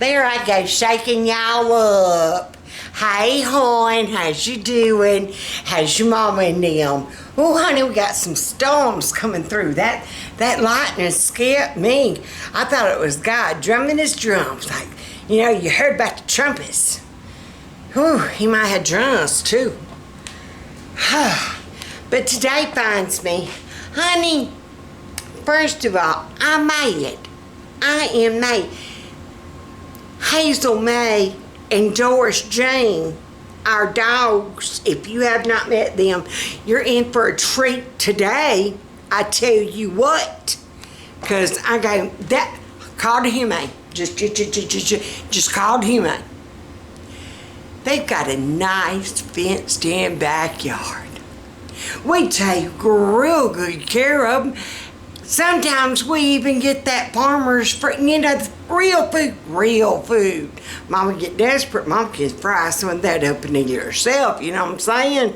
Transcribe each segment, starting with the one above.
There I go, shaking y'all up. Hey, hon, how's you doing? How's your mama and them? Oh, honey, we got some storms coming through. That lightning scared me. I thought it was God drumming his drums. Like, you know, you heard about the trumpets. Whew, he might have drums, too. But today finds me, honey, first of all, I'm mad. I am mad. Hazel May and Doris Jane, our dogs, if you have not met them, you're in for a treat today. I tell you what, because I go, that, called him a, just called him a. They've got a nice fenced-in backyard. We take real good care of them. Sometimes we even get that farmer's, you know, real food. Mama get desperate, Mama can fry some of that up and eat it herself, you know what I'm saying?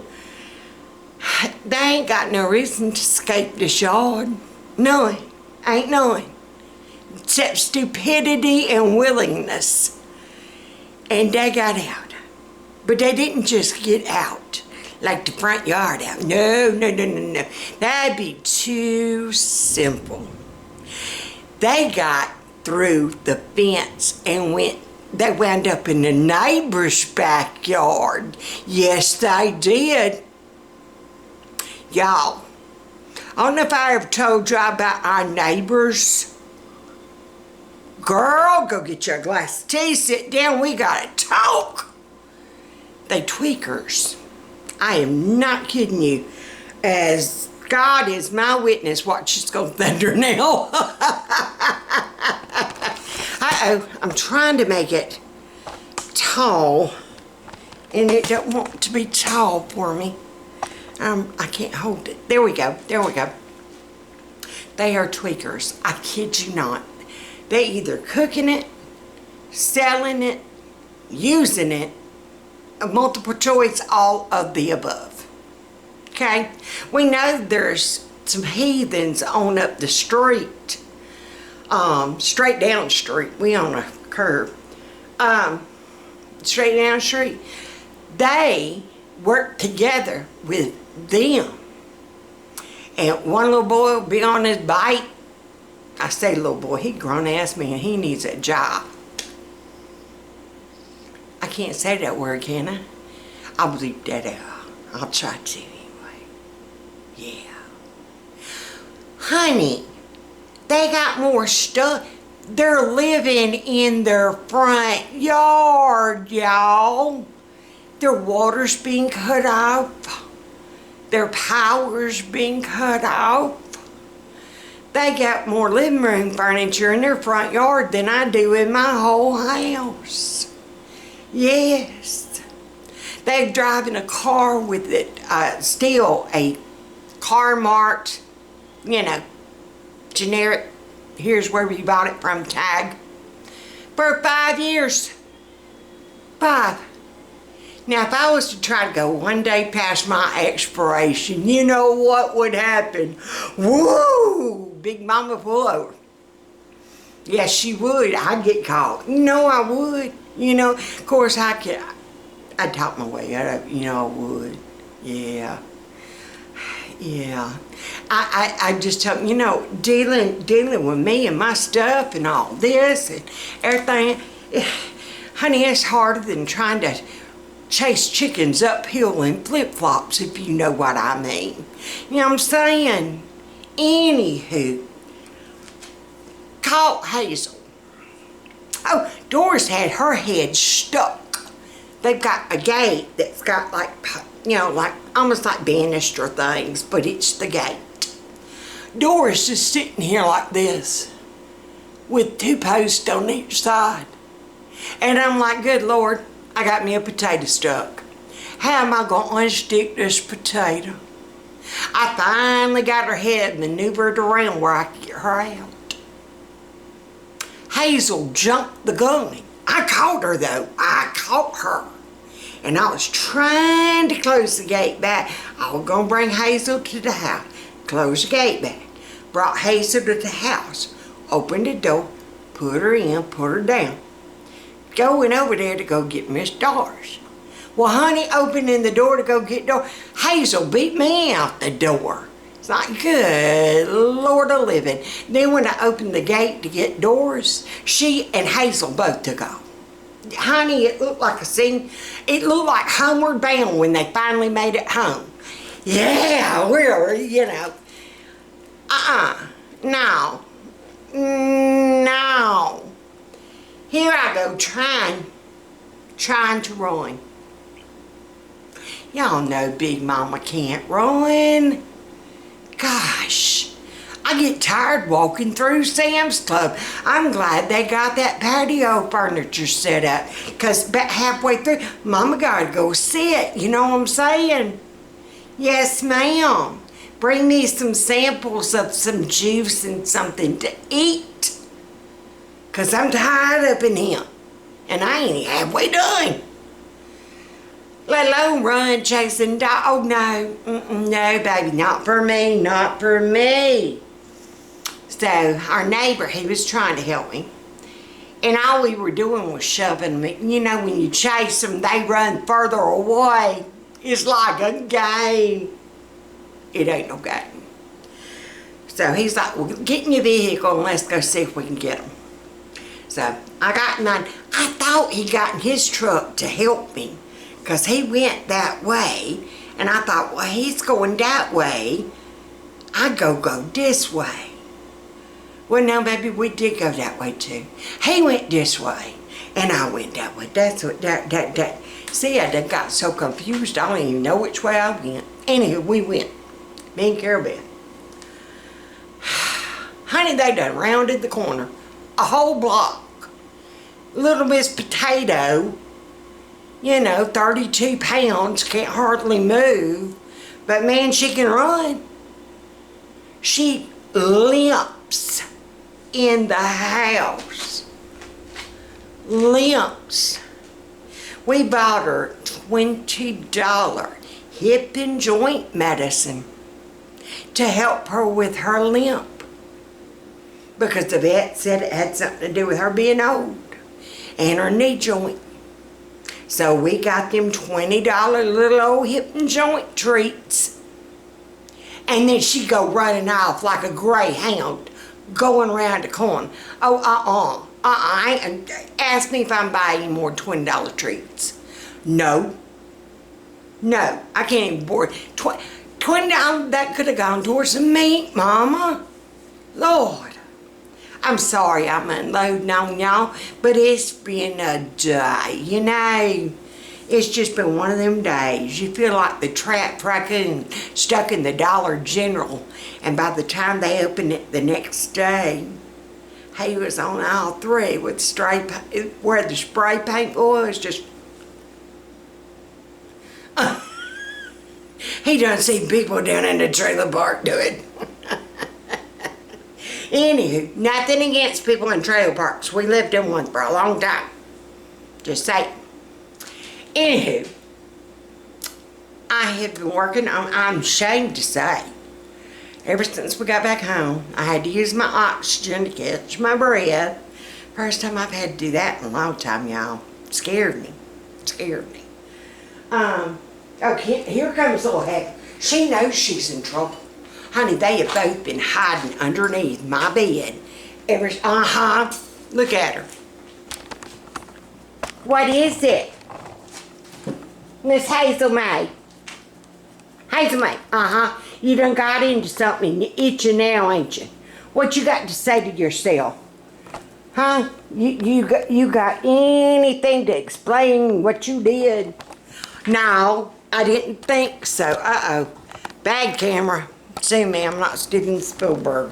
They ain't got no reason to escape this yard. None, ain't none. Except stupidity and willingness. And they got out. But they didn't just get out. Like the front yard out. No. That'd be too simple. They got through the fence and they wound up in the neighbor's backyard. Yes, they did. Y'all, I don't know if I ever told y'all about our neighbors. Girl, go get your glass of tea, sit down, we gotta talk. They tweakers. I am not kidding you. As God is my witness, watch this go thunder now. Uh-oh, I'm trying to make it tall, and it don't want to be tall for me. I can't hold it. There we go. They are tweakers. I kid you not. They either cooking it, selling it, using it, a multiple choice, all of the above. Okay? We know there's some heathens on up the street. Straight down the street. We on a curve. Straight down the street. They work together with them. And one little boy will be on his bike. I say little boy, he grown ass man, he needs a job. I can't say that word, can I? I'll bleep that out. I'll try to anyway. Yeah. Honey, they got more stuff. They're living in their front yard, y'all. Their water's being cut off. Their power's being cut off. They got more living room furniture in their front yard than I do in my whole house. Yes. They're driving a car with it, still a car marked, you know, generic, here's where we bought it from tag, for 5 years. 5. Now, if I was to try to go one day past my expiration, you know what would happen? Woo! Big Mama pull over. Yes, she would. I'd get caught. You know I would. You know, of course I'd talk my way out of it. You know I would. Yeah. I just tell you know, dealing with me and my stuff and all this and everything, honey, it's harder than trying to chase chickens uphill in flip-flops, if you know what I mean. You know what I'm saying? Anywho, caught Hazel. Oh, Doris had her head stuck. They've got a gate that's got like, you know, like almost like banister things, but it's the gate. Doris is sitting here like this with 2 posts on each side. And I'm like, good Lord, I got me a potato stuck. How am I going to unstick this potato? I finally got her head maneuvered around where I could get her out. Hazel jumped the gun. I caught her though. I caught her. And I was trying to close the gate back. I was going to bring Hazel to the house. Close the gate back. Brought Hazel to the house. Opened the door. put her in, put her down. Going over there to go get Miss Doris. Well, honey, opening the door to go get Doris, Hazel beat me out the door. It's like, good Lord of living. Then when I opened the gate to get Doris, she and Hazel both took off. Honey, it looked like a scene. It looked like Homeward Bound when they finally made it home. Yeah, we're, you know. No. No. Here I go trying to run. Y'all know Big Mama can't run. Gosh, I get tired walking through Sam's Club. I'm glad they got that patio furniture set up, because about halfway through, Mama gotta go sit, you know what I'm saying? Yes, ma'am. Bring me some samples of some juice and something to eat, because I'm tired up in here, and I ain't halfway done. Let alone run chasing dog. Oh, no. No, baby, not for me, not for me. So, our neighbor, he was trying to help me. And all we were doing was shoving them. You know, when you chase them, they run further away. It's like a game. It ain't no game. So, he's like, well, get in your vehicle and let's go see if we can get them. So, I got in mine. I thought he got in his truck to help me, because he went that way, and I thought, well, he's going that way, I go this way. Well, no, baby, we did go that way too. He went this way, and I went that way. That's what, that. See, I done got so confused, I don't even know which way I went. Anywho, we went, me and Carol Beth. Honey, they done rounded the corner, a whole block. Little Miss Potato, you know, 32 pounds, can't hardly move, but man, she can run. She limps in the house. Limps. We bought her $20 hip and joint medicine to help her with her limp, because the vet said it had something to do with her being old and her knee joint. So we got them $20 little old hip and joint treats. And then she go running off like a greyhound, going around the corner. Oh, ask me if I'm buying any more $20 treats. No. No, I can't even afford $20 that could have gone towards some meat, Mama. Lord. I'm sorry I'm unloading on y'all, but it's been a day, you know. It's just been one of them days. You feel like the trap raccoon stuck in the Dollar General, and by the time they opened it the next day, he was on aisle 3 with where the spray paint was, just... he done seen people down in the trailer park do it. Anywho, nothing against people in trailer parks. We lived in one for a long time. Just saying. Anywho, I have been working on, I'm ashamed to say, ever since we got back home, I had to use my oxygen to catch my breath. First time I've had to do that in a long time, y'all. Scared me. Scared me. Okay, here comes little Heck. She knows she's in trouble. Honey, they have both been hiding underneath my bed. Look at her. What is it? Miss Hazel May. Hazel May, you done got into something. You're itching now, ain't you? What you got to say to yourself? Huh? You got anything to explain what you did? No, I didn't think so. Uh-oh. Bad camera. See me, I'm not Steven Spielberg.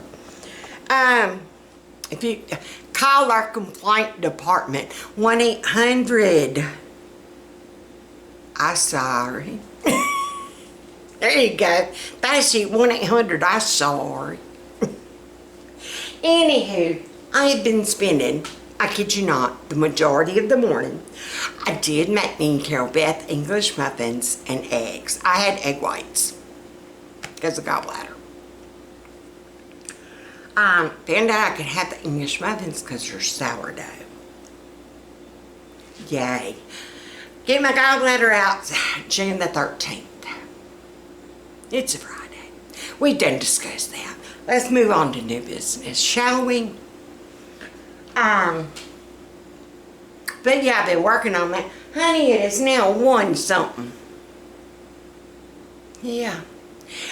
If you call our complaint department, 1-800. I'm sorry. There you go. That's it, 1-800. I'm sorry. Anywho, I have been spending, I kid you not, the majority of the morning. I did make me and Carol Beth English muffins and eggs. I had egg whites because of gallbladder. Found out I could have the English muffins because they're sourdough. Yay. Get my gallbladder out June the 13th. It's a Friday. We done discussed that. Let's move on to new business, shall we? But yeah, I've been working on that. Honey, it is now 1 something. Yeah.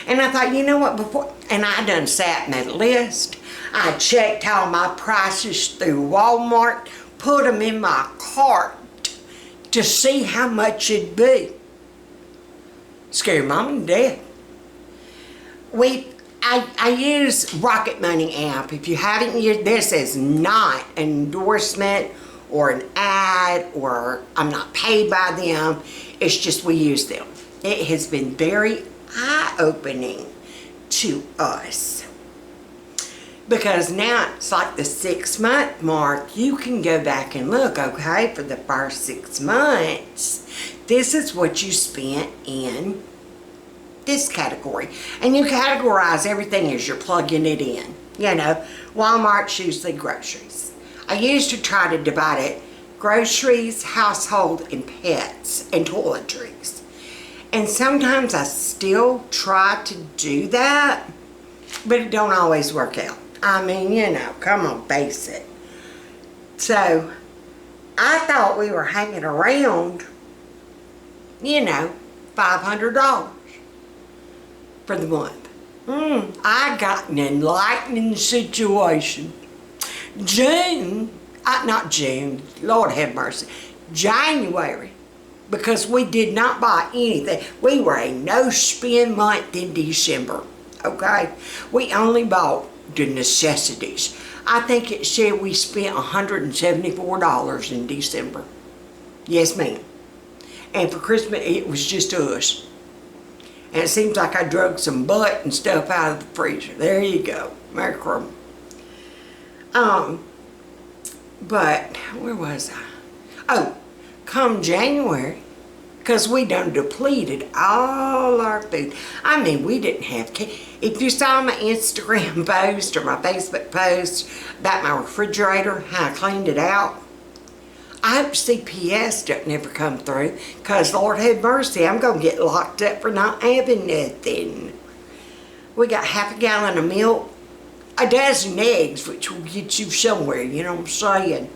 And I thought, you know what, and I done sat and made a list. I checked all my prices through Walmart, put them in my cart to see how much it'd be. Scared Mom to death. I use Rocket Money app. If you haven't used this, is not an endorsement or an ad, or I'm not paid by them. It's just we use them. It has been very eye-opening to us, because now it's like the 6-month mark. You can go back and look, okay, for the first 6 months, this is what you spent in this category. And you categorize everything as you're plugging it in. You know, Walmart's usually groceries. I used to try to divide it groceries, household, and pets, and toiletries. And sometimes I still try to do that, but it don't always work out. I mean, you know, come on, face it. So, I thought we were hanging around, you know, $500 for the month. I got an enlightening situation. Not June, Lord have mercy, January, because we did not buy anything. We were a no-spend month in December, okay? We only bought the necessities. I think it said we spent $174 in December. Yes, ma'am. And for Christmas, it was just us. And it seems like I drug some butt and stuff out of the freezer. There you go. Merry Christmas. But where was I? Oh, come January, because we done depleted all our food. I mean, we didn't have, if you saw my Instagram post or my Facebook post about my refrigerator, how I cleaned it out, I hope CPS doesn't ever come through, because Lord have mercy, I'm going to get locked up for not having nothing. We got half a gallon of milk, a dozen eggs, which will get you somewhere, you know what I'm saying?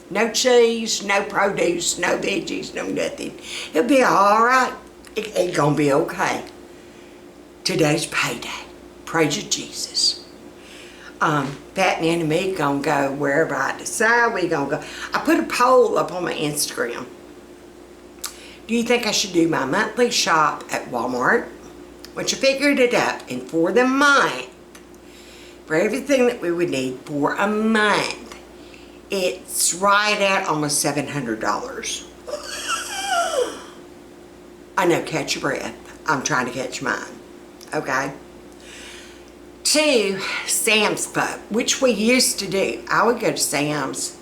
No cheese, no produce, no veggies, no nothing. It'll be all right. It's going to be okay. Today's payday. Praise you, Jesus. FATMAN and me gonna go wherever I decide we gonna go. I put a poll up on my Instagram. Do you think I should do my monthly shop at Walmart? Which I figured it up, and for the month, for everything that we would need for a month, it's right at almost $700. I know, catch your breath. I'm trying to catch mine, okay? To Sam's Club, which we used to do. I would go to Sam's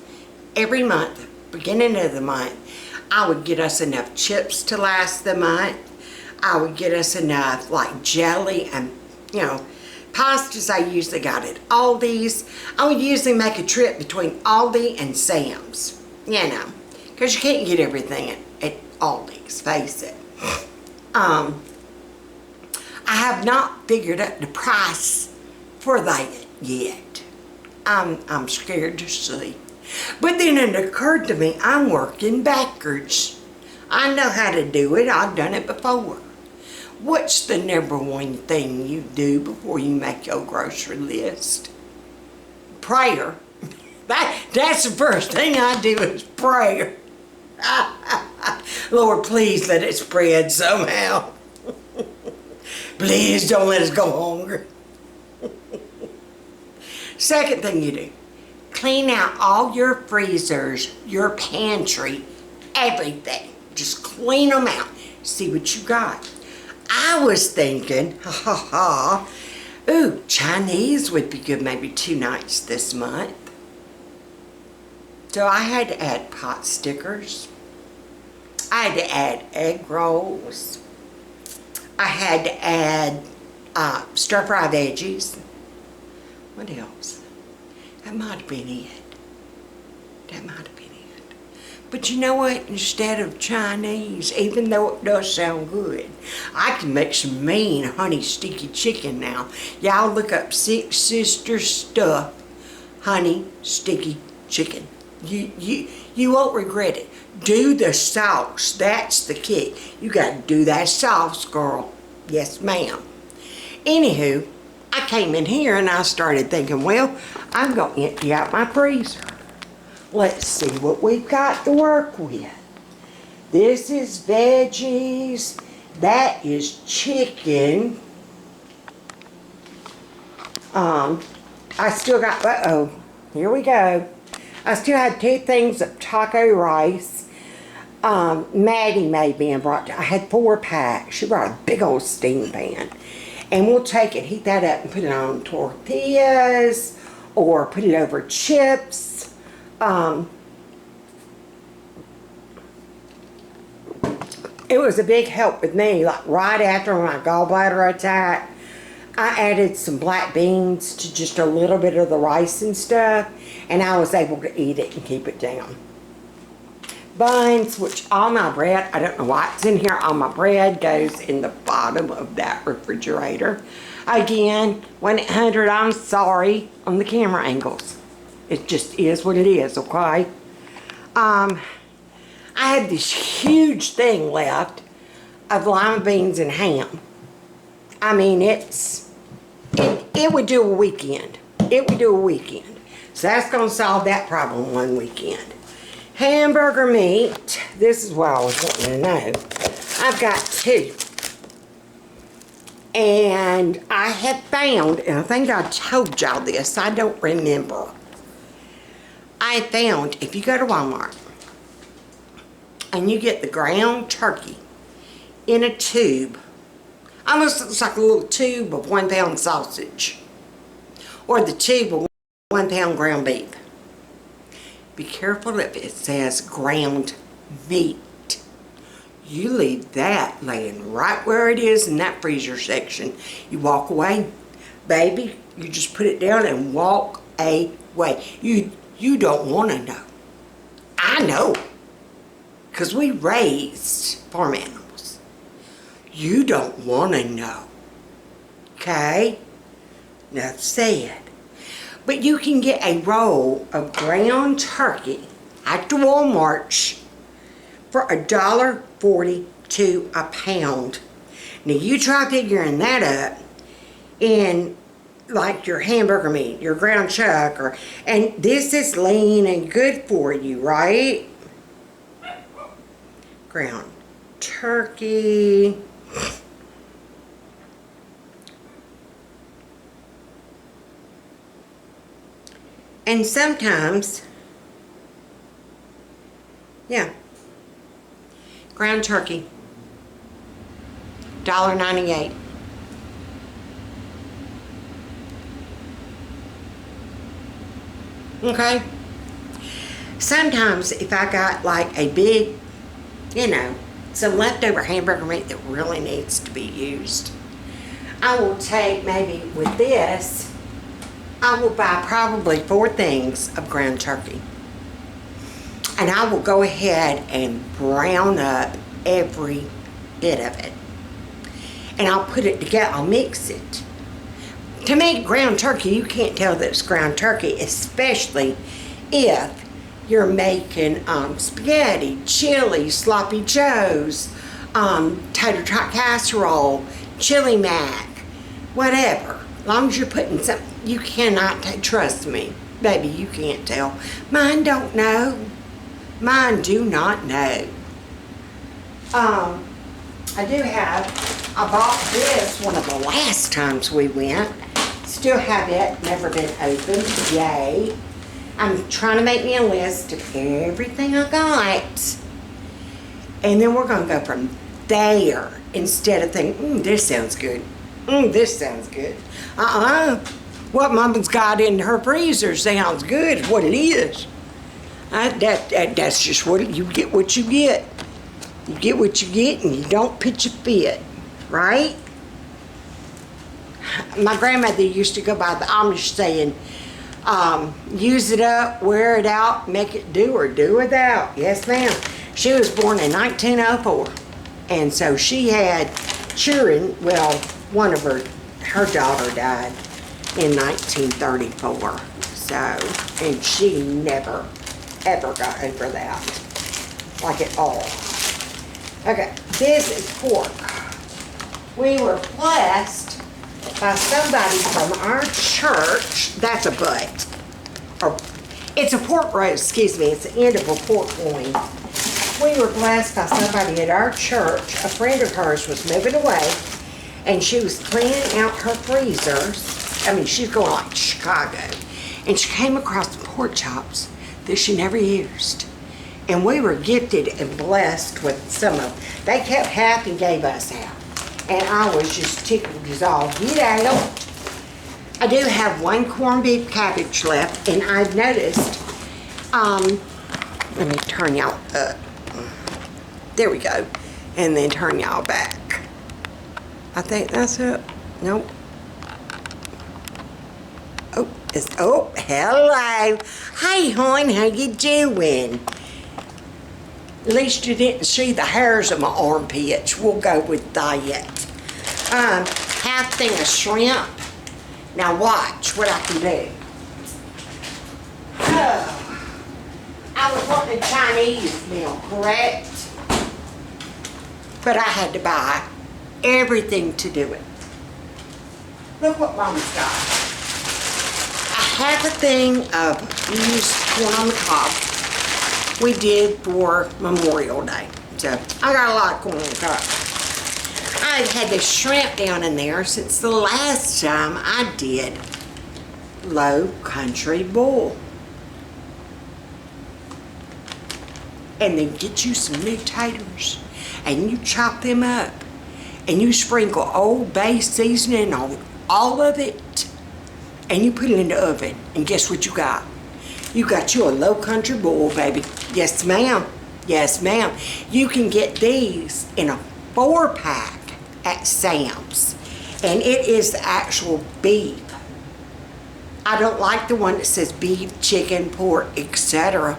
every month, beginning of the month. I would get us enough chips to last the month. I would get us enough like jelly and, you know, pastas I usually got at Aldi's. I would usually make a trip between Aldi and Sam's, you know, because you can't get everything at Aldi's, face it. I have not figured out the price for that yet. I'm scared to see. But then it occurred to me, I'm working backwards. I know how to do it. I've done it before. What's the number one thing you do before you make your grocery list? Prayer. That's the first thing I do is prayer. Lord, please let it spread somehow. Please don't let us go hungry. Second thing you do, clean out all your freezers, your pantry, everything. Just clean them out. See what you got. I was thinking, ooh, Chinese would be good maybe 2 nights this month. So I had to add pot stickers. I had to add egg rolls. I had to add stir-fry veggies. What else? That might have been it. That might have been it. But you know what? Instead of Chinese, even though it does sound good, I can make some mean honey sticky chicken now. Y'all look up Six Sisters Stuff honey sticky chicken. You won't regret it. Do the sauce. That's the key. You got to do that sauce, girl. Yes, ma'am. Anywho, I came in here and I started thinking, well, I'm going to empty out my freezer. Let's see what we've got to work with. This is veggies. That is chicken. I still got, here we go. I still had 2 things of taco rice. Maddie made me and brought, I had 4 packs. She brought a big old steam pan. And we'll take it, heat that up and put it on tortillas or put it over chips. It was a big help with me. Like right after my gallbladder attack, I added some black beans to just a little bit of the rice and stuff, and I was able to eat it and keep it down. Buns, which all my bread, I don't know why it's in here, all my bread goes in the bottom of that refrigerator. Again, 1-800, I'm sorry on the camera angles. It just is what it is, okay? I had this huge thing left of lima beans and ham. I mean, it would do a weekend. It would do a weekend. So that's going to solve that problem one weekend. Hamburger meat. This is what I was wanting to know. I've got 2. And I have found, and I think I told y'all this, I don't remember. I found, if you go to Walmart and you get the ground turkey in a tube, almost looks like a little tube of 1 pound sausage, or the tube of 1 pound ground beef. Be careful if it says ground meat. You leave that laying right where it is in that freezer section. You walk away, baby. You just put it down and walk away. You don't want to know. I know, because we raised farm animals. You don't want to know. Okay? Enough said. But you can get a roll of ground turkey at the Walmart for $1.42 a pound. Now you try figuring that up in like your hamburger meat, your ground chuck, and this is lean and good for you, right? Ground turkey. And sometimes, yeah, ground turkey, $1.98. Okay? Sometimes if I got like a big, some leftover hamburger meat that really needs to be used, I will take maybe with this, I will buy probably 4 things of ground turkey. And I will go ahead and brown up every bit of it. And I'll put it together, I'll mix it. To make ground turkey, you can't tell that it's ground turkey, especially if you're making spaghetti, chili, sloppy joes, tater tot casserole, chili mac, whatever. As long as you're putting something, you cannot, trust me, baby, you can't tell. Mine don't know. Mine do not know. I bought this one of the last times we went. Still have it, never been opened, yay. I'm trying to make me a list of everything I got. And then we're gonna go from there instead of thinking, this sounds good. This sounds good. What Mama's got in her freezer sounds good, is what it is. That's just what you get. What you get. You get what you get, and you don't pitch a fit, right? my grandmother used to go by the Amish saying, use it up, wear it out, make it do or do without. Yes, ma'am. She was born in 1904. And so she had children. Well, one of her daughter died in 1934. So, and she never, ever got over that. Like at all. Okay, this is pork. We were blessed by somebody from our church. That's a butt. Or, it's a pork roast, excuse me. It's the end of a pork loin. We were blessed by somebody at our church. A friend of hers was moving away, and she was cleaning out her freezers. I mean, she's going like to Chicago. And she came across the pork chops that she never used. And we were gifted and blessed with some of them. They kept half and gave us half. And I was just tickled as all get out. I do have one corned beef cabbage left, and I've noticed, let me turn y'all up. There we go. And then turn y'all back. I think that's it. Nope. Oh, hello. Hey, hon, how you doing? At least you didn't see the hairs of my armpits. We'll go with that. Half thing of shrimp. Now watch what I can do. Oh, I was wanting a Chinese meal, correct? But I had to buy everything to do it. Look what Mama's got. A half a thing of used corn on the cob. We did for Memorial Day. So I got a lot of corn on the cob. I've had the shrimp down in there since the last time I did Low Country Boil. And then get you some new taters and you chop them up and you sprinkle Old Bay seasoning on all of it and you put it in the oven, and guess what you got? You got you a Low Country Boil, baby. Yes, ma'am. Yes, ma'am. You can get these in a 4-pack at Sam's, and it is the actual beef. I don't like the one that says beef, chicken, pork, etc.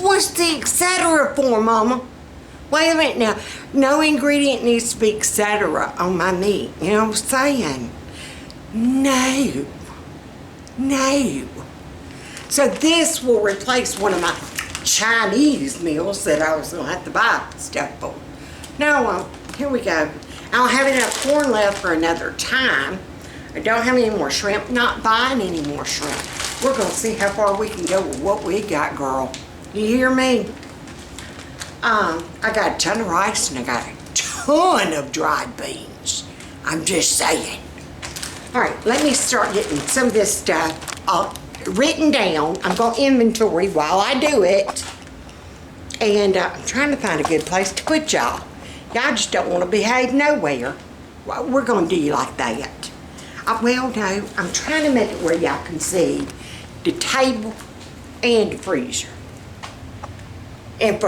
What's the etc. for, Mama? Wait a minute now. No ingredient needs to be etc. on my meat. You know what I'm saying? No. No. So this will replace one of my Chinese meals that I was going to have to buy stuff for. Now, here we go. I don't have enough corn left for another time. I don't have any more shrimp. Not buying any more shrimp. We're going to see how far we can go with what we got, girl. You hear me? I got a ton of rice and I got a ton of dried beans. I'm just saying. All right, let me start getting some of this stuff written down. I'm going to inventory while I do it. And I'm trying to find a good place to put y'all. Y'all just don't want to behave nowhere. Well, we're going to do you like that. Well, no, I'm trying to make it where y'all can see the table and the freezer. And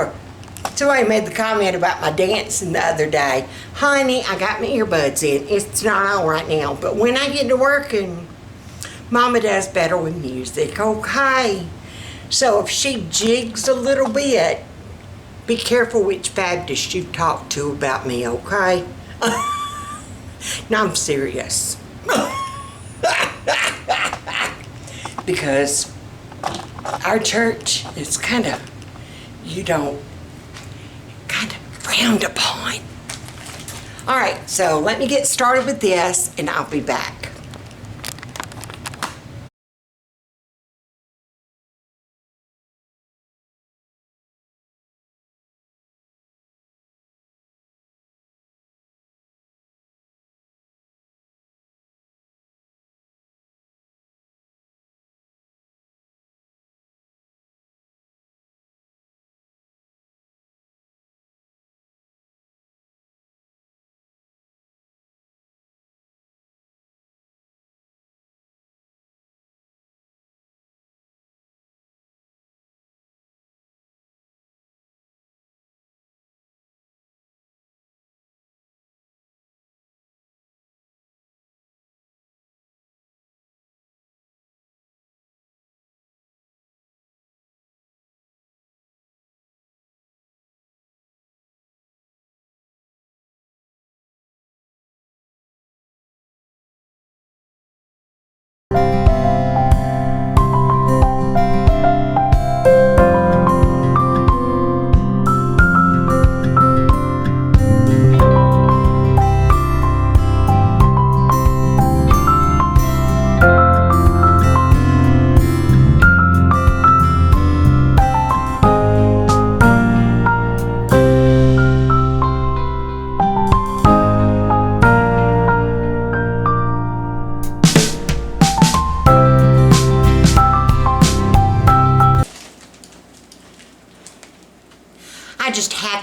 somebody made the comment about my dancing the other day. Honey, I got my earbuds in. It's not on right now. But when I get to working, Mama does better with music, okay? So if she jigs a little bit, be careful which Baptist you talk to about me, okay? No, I'm serious. Because our church is kind of, kind of frowned upon. All right, so let me get started with this and I'll be back.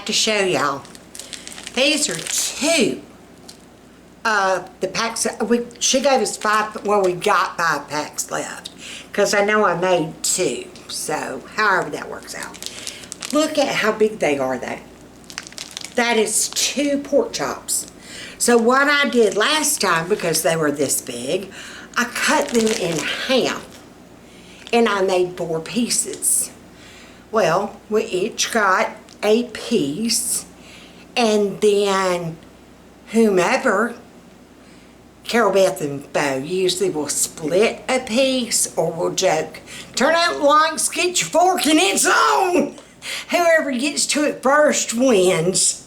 have to show y'all. These are 2 the packs. She gave us 5, well, we got 5 packs left. Because I know I made 2. So, however that works out. Look at how big they are, though. That is 2 pork chops. So what I did last time, because they were this big, I cut them in half. And I made 4 pieces. Well, we each got a piece. And then whomever, Carol, Beth, and Bo, usually will split a piece or we'll joke, turn out the lights, get your fork, and it's on! Whoever gets to it first wins.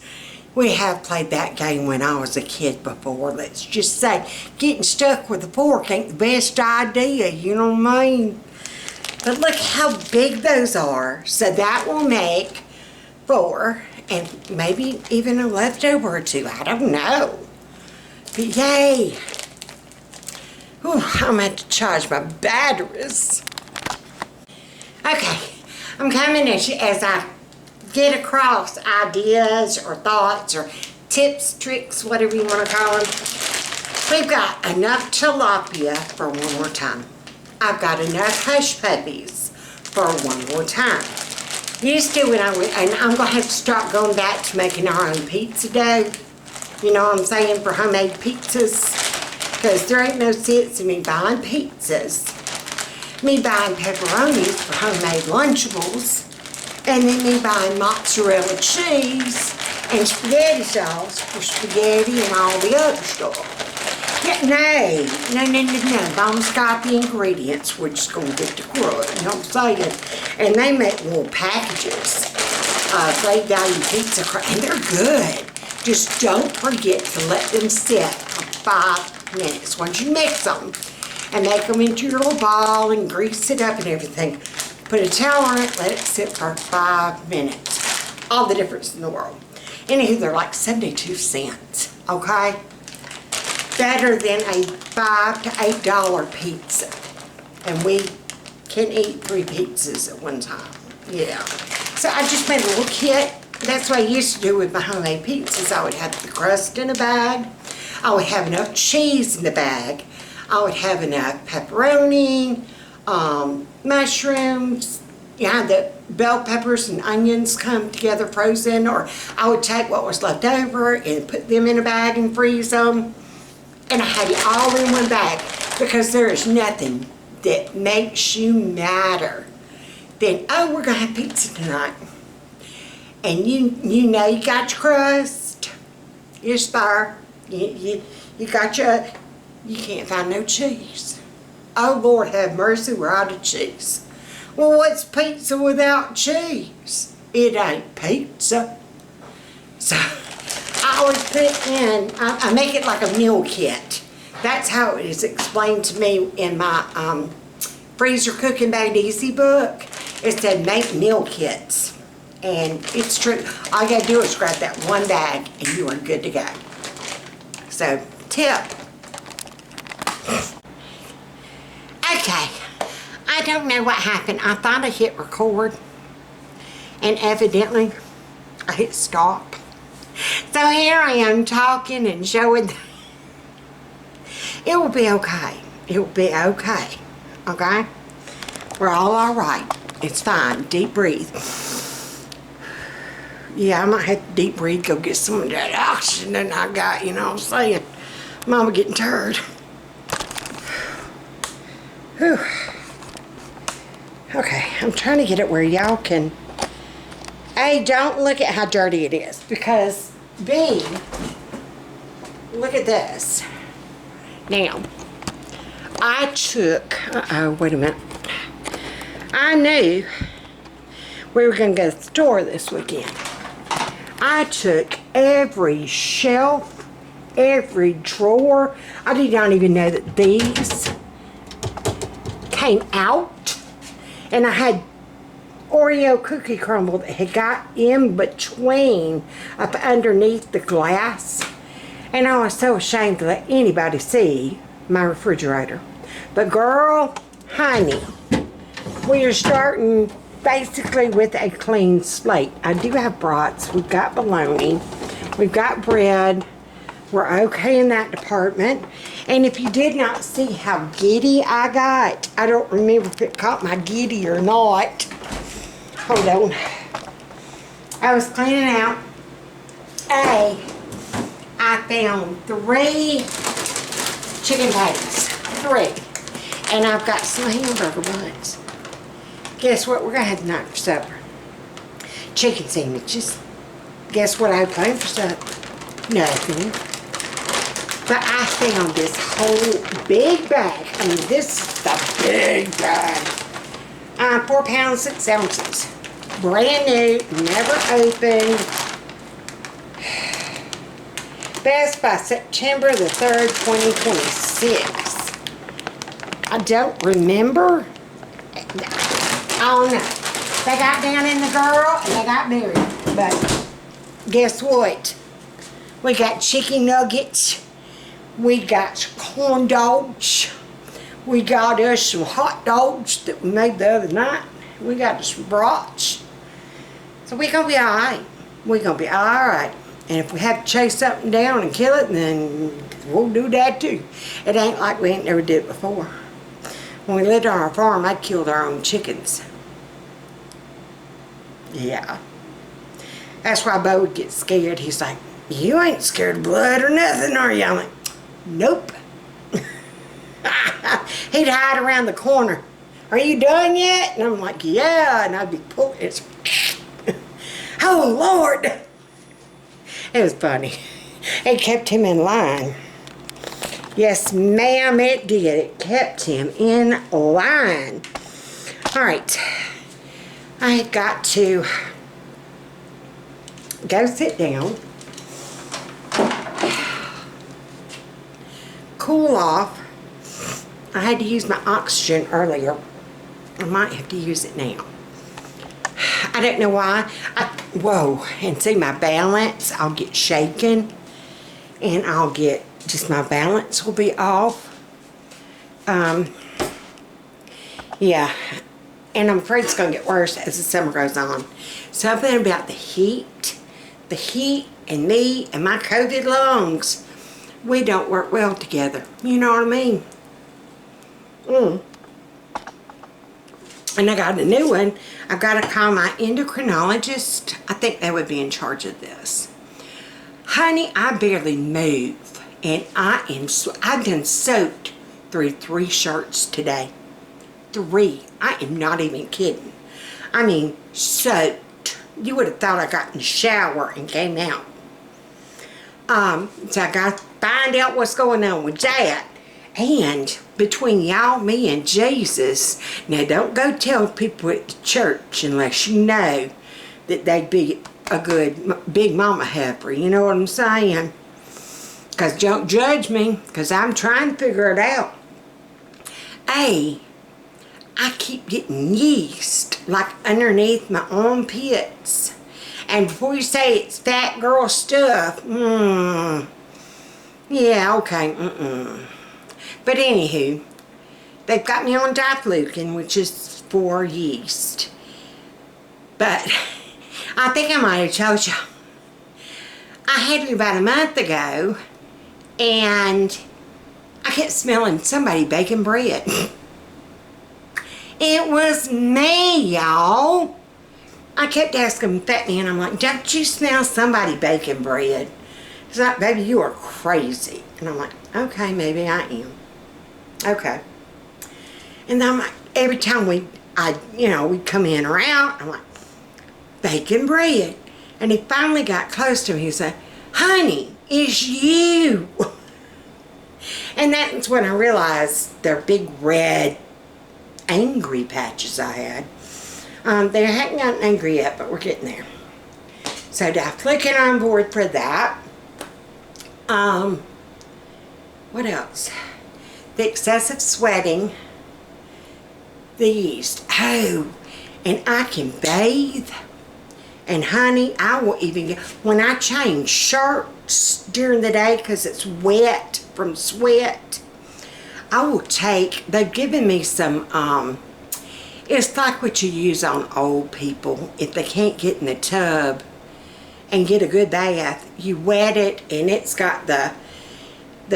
We have played that game when I was a kid before. Let's just say getting stuck with a fork ain't the best idea, you know what I mean? But look how big those are. So that will make 4 and maybe even a leftover or 2. I don't know. But yay. Whew, I'm going to have to charge my batteries. Okay, I'm coming as I get across ideas or thoughts or tips, tricks, whatever you want to call them. We've got enough tilapia for one more time. I've got enough hush puppies for one more time. Used to when I went, and I'm going to have to start going back to making our own pizza dough. You know what I'm saying, for homemade pizzas. Because there ain't no sense in me buying pizzas. Me buying pepperonis for homemade Lunchables. And then me buying mozzarella cheese and spaghetti sauce for spaghetti and all the other stuff. Yeah, no. Mom's got the ingredients. We're just going to get the crud, you know what I'm saying? And they make little packages. Great value pizza crust, and they're good. Just don't forget to let them sit for 5 minutes. Once you mix them and make them into your little ball and grease it up and everything, put a towel on it, let it sit for 5 minutes. All the difference in the world. Anywho, they're like 72 cents, okay? Better than a $5 to $8 pizza. And we can eat 3 pizzas at one time. Yeah. So I just made a little kit. That's what I used to do with my homemade pizzas. I would have the crust in a bag. I would have enough cheese in the bag. I would have enough pepperoni, mushrooms, yeah, the bell peppers and onions come together frozen, or I would take what was left over and put them in a bag and freeze them. And I had it all in one bag, because there is nothing that makes you madder than, oh, we're going to have pizza tonight. And you know you got your crust, your spar, you got your, you can't find no cheese. Oh, Lord have mercy, we're out of cheese. Well, what's pizza without cheese? It ain't pizza. So, I always put in, I make it like a meal kit. That's how it is explained to me in my Freezer Cooking Made Easy book. It said make meal kits. And it's true. All you gotta do is grab that one bag and you are good to go. So, tip. Okay. I don't know what happened. I thought I hit record. And evidently, I hit stop. So here I am talking and showing. It will be okay. It will be okay. Okay? We're all alright. It's fine. Deep breathe. Yeah, I might have to deep breathe, go get some of that oxygen that I got, you know what I'm saying? Mama getting tired. Whew. Okay, I'm trying to get it where y'all can... A, don't look at how dirty it is, because B, look at this. Now, I took... Uh-oh, wait a minute. I knew we were going to go to the store this weekend. I took every shelf, every drawer. I did not even know that these came out. And I had Oreo cookie crumble that had got in between, up underneath the glass. And I was so ashamed to let anybody see my refrigerator. But girl, honey, we are starting basically with a clean slate. I do have brats. We've got bologna. We've got bread. We're okay in that department. And if you did not see how giddy I got, I don't remember if it caught my giddy or not. Hold on. I was cleaning out. I found 3 chicken patties. 3. And I've got some hamburger buns. Guess what we're gonna have tonight for supper? Chicken sandwiches. Guess what I had planned for supper? Nothing. But I found this whole big bag. I mean, this is the big bag. 4 pounds, 6 ounces. Brand new, never opened. Best by September the 3rd, 2026. I don't remember. Oh no. They got down in the girl and they got married. But guess what? We got chicken nuggets. We got corn dogs. We got us some hot dogs that we made the other night. We got us some brats. So we're going to be alright. We're going to be alright. And if we have to chase something down and kill it, then we'll do that too. It ain't like we ain't never did it before. When we lived on our farm, I killed our own chickens. Yeah. That's why Bo would get scared. He's like, you ain't scared of blood or nothing, are you? I'm like, nope. He'd hide around the corner. Are you done yet? And I'm like, yeah. And I'd be pulling it. Oh, Lord. It was funny. It kept him in line. Yes, ma'am, it did. It kept him in line. All right. I got to go sit down. Cool off. I had to use my oxygen earlier. I might have to use it now. I don't know why. Whoa, and see my balance, I'll get shaken and I'll get, just my balance will be off. Yeah, and I'm afraid it's going to get worse as the summer goes on. Something about the heat and me and my COVID lungs, we don't work well together. You know what I mean? And I got a new one. I've got to call my endocrinologist. I think they would be in charge of this. Honey, I barely move. And I've been soaked through 3 shirts today. 3. I am not even kidding. I mean, soaked. You would have thought I got in the shower and came out. So I got to find out what's going on with that. And between y'all, me, and Jesus, now don't go tell people at the church unless you know that they'd be a good big mama heifer. You know what I'm saying? Because don't judge me, because I'm trying to figure it out. I keep getting yeast, like underneath my armpits. And before you say it's fat girl stuff, yeah, okay, But anywho, they've got me on diflucan, which is for yeast. But I think I might have told you. I had it about a month ago, and I kept smelling somebody baking bread. It was me, y'all. I kept asking FATMAN, I'm like, don't you smell somebody baking bread? He's like, baby, you are crazy. And I'm like, okay, maybe I am. Okay. And then I'm like, every time we'd come in or out, I'm like, baking bread. And he finally got close to me. He said, honey, it's you. And that's when I realized they're big red angry patches I had. They hadn't gotten angry yet, but we're getting there. So diflucan on board for that. What else? The excessive sweating. The yeast. Oh, and I can bathe. And honey, I will even get, when I change shirts during the day because it's wet from sweat, I will take, they've given me some, It's like what you use on old people. If they can't get in the tub and get a good bath, you wet it, and it's got the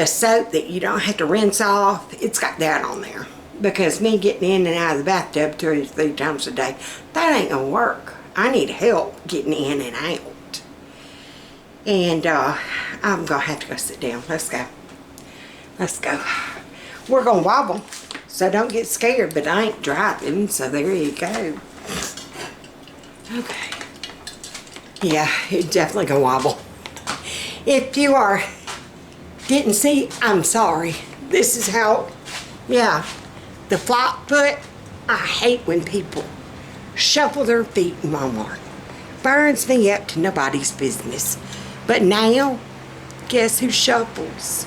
soap that you don't have to rinse off. It's got that on there. Because me getting in and out of the bathtub 2 or 3 times a day, that ain't gonna work. I need help getting in and out. And I'm gonna have to go sit down. Let's go. Let's go. We're gonna wobble, so don't get scared, but I ain't driving, so there you go. Okay. Yeah, it's definitely gonna wobble. If you didn't see, I'm sorry. This is how, yeah, the flop foot. I hate when people shuffle their feet in Walmart. Burns me up to nobody's business. But now, guess who shuffles?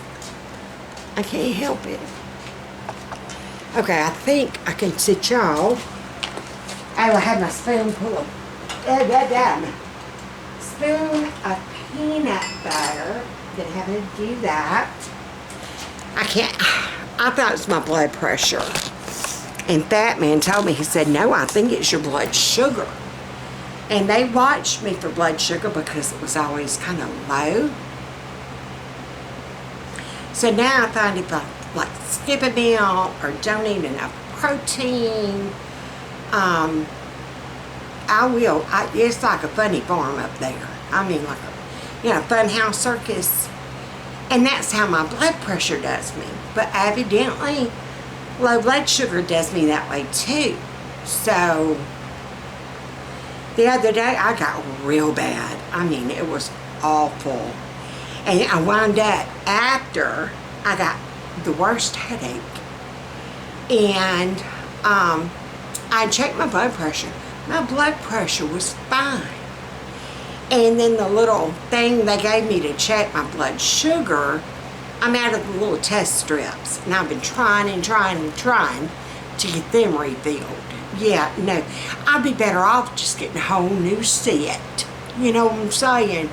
I can't help it. Okay, I think I can sit y'all. I will have my spoonful of spoon of peanut butter. Gonna have to do that. I can't. I thought it was my blood pressure. And FATMAN told me, he said, no, I think it's your blood sugar. And they watched me for blood sugar because it was always kind of low. So now I find if I like skip a meal or don't eat enough protein, I will. It's like a funny farm up there. I mean, like a, fun house circus. And that's how my blood pressure does me. But evidently, low blood sugar does me that way too. So, the other day I got real bad. I mean, it was awful. And I wound up after I got the worst headache. And I checked my blood pressure. My blood pressure was fine. And then the little thing they gave me to check my blood sugar, I'm out of the little test strips. And I've been trying and trying and trying to get them refilled. Yeah, no, I'd be better off just getting a whole new set. You know what I'm saying?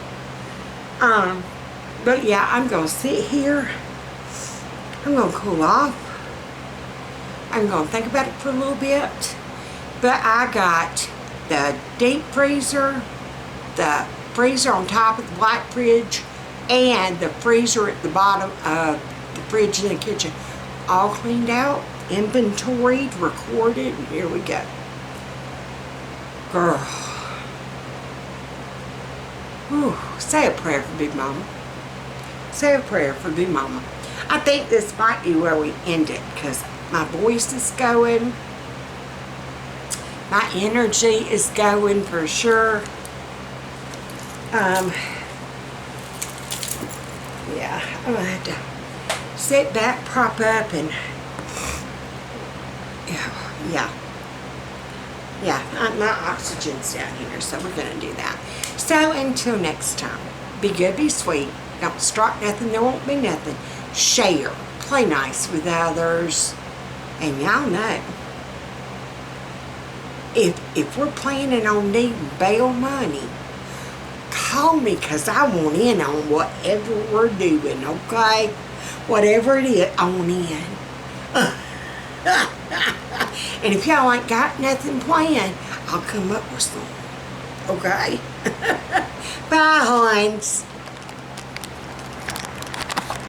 But yeah, I'm going to sit here. I'm going to cool off. I'm going to think about it for a little bit. But I got the deep freezer, the freezer on top of the white fridge, and the freezer at the bottom of the fridge in the kitchen all cleaned out, inventoried, recorded, and here we go. Girl. Whew. Say a prayer for Big Mama. Say a prayer for Big Mama. I think this might be where we end it because my voice is going. My energy is going for sure. Yeah, I'm gonna have to sit back, prop up, and my oxygen's down here, so we're gonna do that. So until next time, be good, be sweet. Don't strike nothing, there won't be nothing. Share, play nice with others, and y'all know. If we're planning on needing bail money, call me because I want in on whatever we're doing, okay? Whatever it is, I want in. And if y'all ain't got nothing planned, I'll come up with some, okay? Bye, Hines.